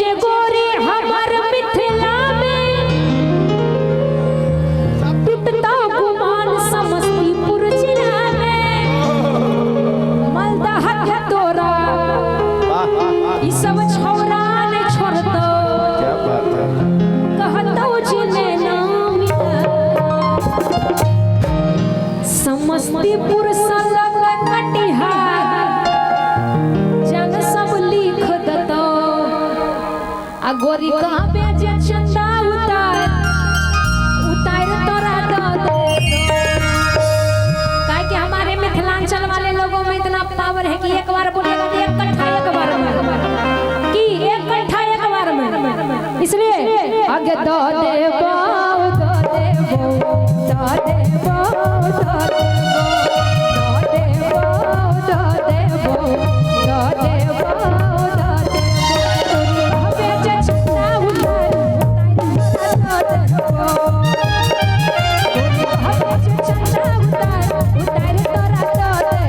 बेचे गोरी हमार मिथिला में टूटता गुमान समस्तीपुर जिला में मालदह के तोरा ई सब छौरा ने छोड़ दो क्या बात है कहतो जिने नाम समस्तीपुर संलग्न कटिहार जन सब लिख दतो आ गोरी कहाँ बेचे चंदा उतार तोरा दो काहे कि हमारे मिथिलांचल वाले लोगों में इतना पावर है कि एक बार बोलेगा तो एक कट्ठा एक बार में कि एक कट्ठा एक बार में इसलिए आगे दो देवो दो देवो दो देवो दो देवो दो देवो दो देवो दो देवो बेचे चंदा उतार बेचे चंदा उतार तोरा दो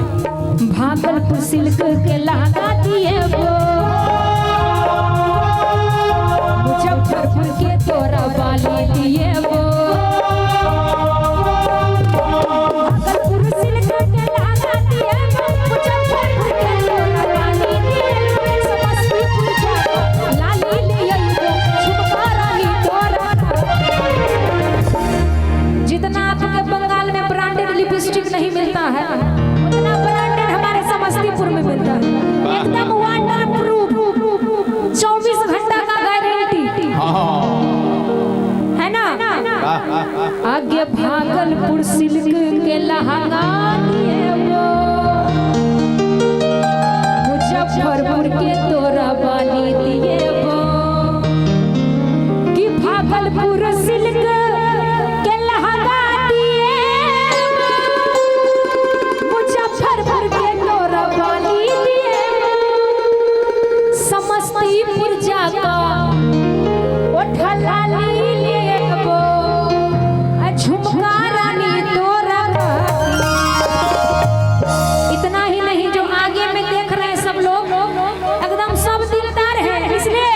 भागलपुर सिल्क के लहंगा दिए वो मुजफ्फरपुर के तोरा बाली दिए वो भागलपुर सिल्क के लहंगा दिए वो मुजफ्फरपुर के तोरा बाली दिए समस्तीपुर जाकर लाली लिए वो झुमका रानी तोरा जितना आपके बंगाल में ब्रांडेड लिपस्टिक नहीं मिलता है उतना ब्रांडेड हमारे समस्तीपुर में मिलता है एकदम वाटर प्रूफ 24 घंटा का गारंटी है ना आगे भागलपुर सिल्क के लहंगा दिए वो मुजफ्फरपुर के तोरा बाली दिए वो कि भागलपुर सिल्क के लहंगा दिए मुजफ्फरपुर के तोरा बाली दिए समस्तीपुर जाका ओठा लाली लिए वो झुमका रानी तोरा इतना ही नहीं जो आगे में देख रहे हैं सब लोग एकदम सब दिलदार है इसलिए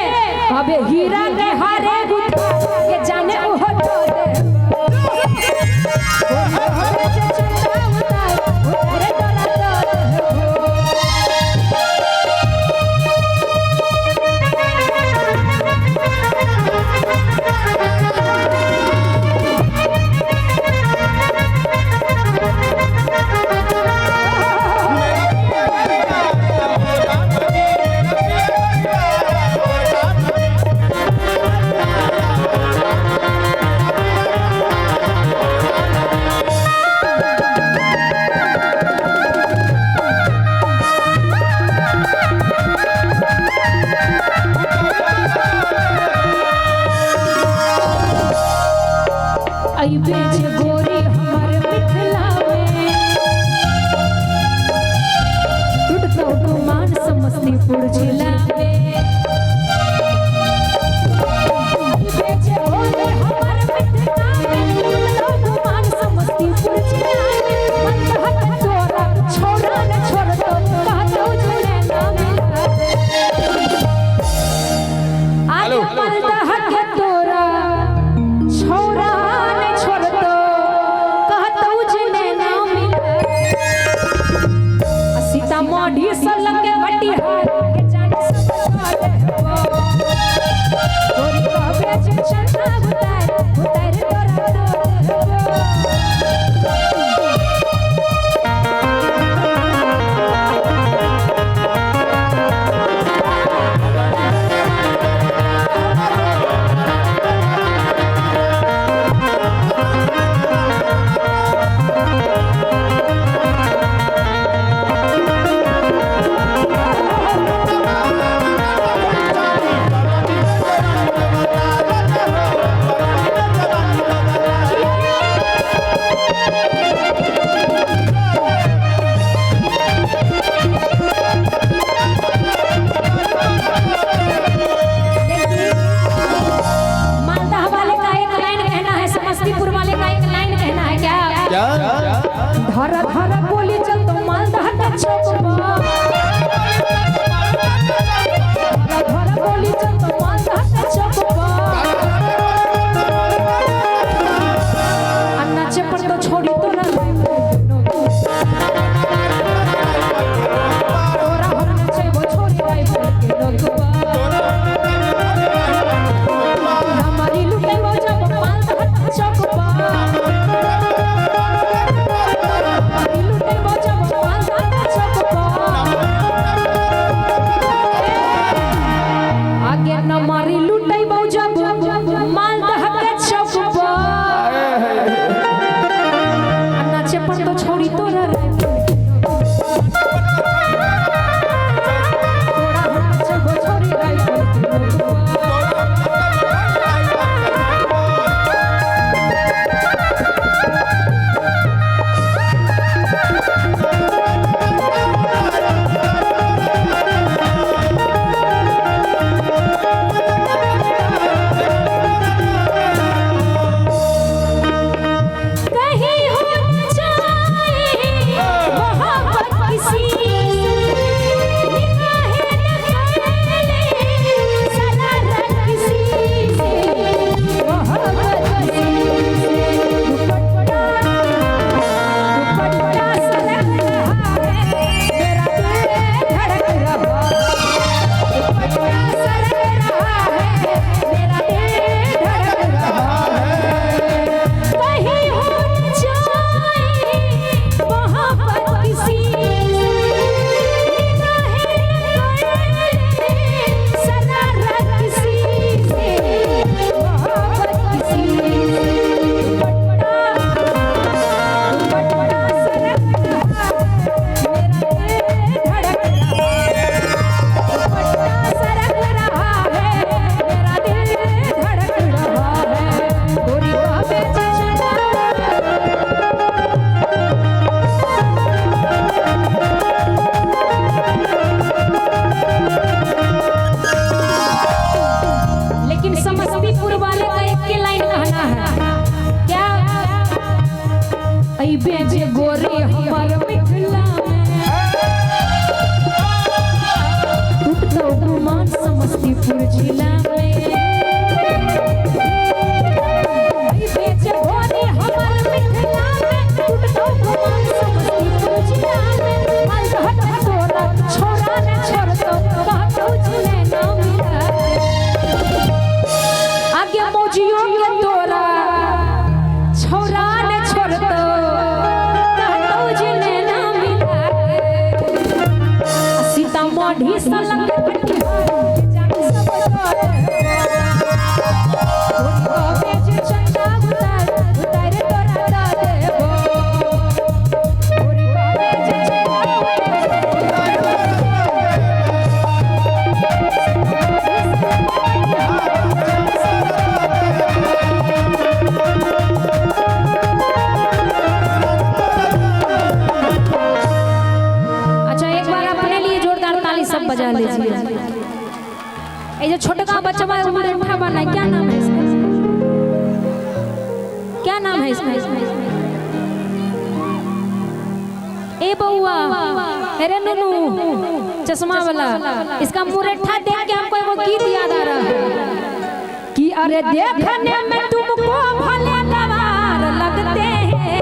अबे हीरा के हारे ये जाने ओहो आई बेचे गोरी हमारे मिथिला में टूटता गुमान समस्तीपुर जिला में बेचे गोरी हमारे मिथिला में टूटता गुमान समस्तीपुर जिला में मन हट तोरा छोड़ा न छोड़ दो कहतो जिले ना मिला सलंग कटिहार जान सब तोरे बेच चंदा उतार तोरा दा देबो तोरे बेच सब बजा लीजिए। ये जो छोटा बच्चा है मुरेठा बना है, क्या नाम है इसका? क्या नाम है इसका? ए बउआ, अरे नुनू चश्मा वाला, इसका मुरेठा देख के हमको वो गीत याद आ रहा है कि अरे देखने में तुमको भले गवार लगते हैं,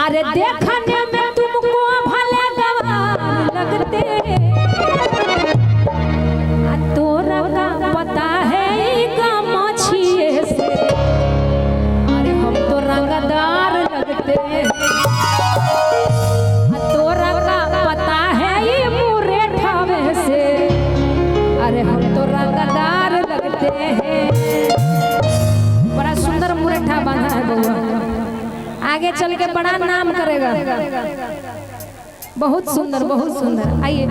अरे देखने में तुमको भले लगते तोरा का पता है गमछिए से, अरे हम तो रंगदार लगते तोरा का पता है ये मुरेठावे से, अरे हम तो रंगदार लगते हैं। बड़ा सुंदर मुरेठा बांधा है बउआ, आगे चल के बड़ा नाम करेगा। बहुत सुंदर, बहुत सुंदर। आइए